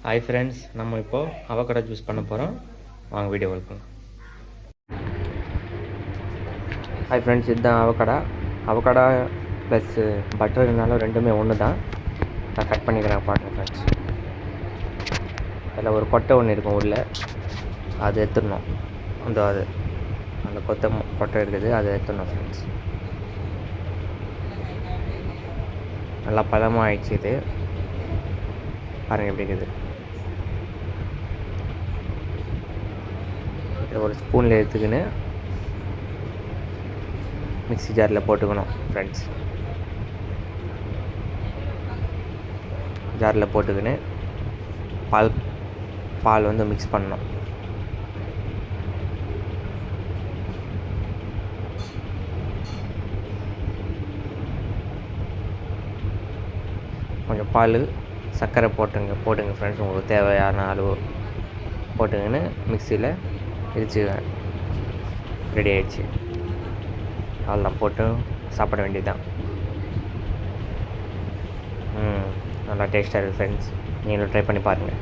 Hi friends, நம்ம இப்போது அவகடா juice பண்ண போகிறோம். வாங்க வீடியோ பார்க்கலாம். ஹாய் ஃப்ரெண்ட்ஸ், இதுதான் அவகடா ப்ளஸ் பட்டர்னாலும் ரெண்டுமே ஒன்று தான். நான் கட் பண்ணிக்கிறேன் பாருங்கள் ஃப்ரெண்ட்ஸ். அதில் ஒரு கொட்டை ஒன்று இருக்கும் உள்ள, அது எடுத்துடணும். அந்த கொட்டை இருக்குது, அதை எடுத்துடணும் ஃப்ரெண்ட்ஸ். நல்லா பழமாக ஆயிடுச்சு. இது பாருங்கள் எப்படி இருக்குது. ஒரு ஸ்பூனில் எடுத்துக்கின்னு மிக்ஸி ஜாரில் போட்டுக்கணும் ஃப்ரெண்ட்ஸ். ஜாரில் போட்டுக்கின்னு பால் வந்து மிக்ஸ் பண்ணணும். கொஞ்சம் பால், சர்க்கரை போட்டுங்க ஃப்ரெண்ட்ஸ். உங்களுக்கு தேவையான அளவு போட்டுங்கன்னு மிக்சியில் இடித்து ரெடி ஆகிடுச்சு. அதெல்லாம் போட்டு சாப்பிட வேண்டியது தான். நல்லா டேஸ்ட்டாக இருக்குது ஃப்ரெண்ட்ஸ். நீங்களும் ட்ரை பண்ணி பாருங்கள்.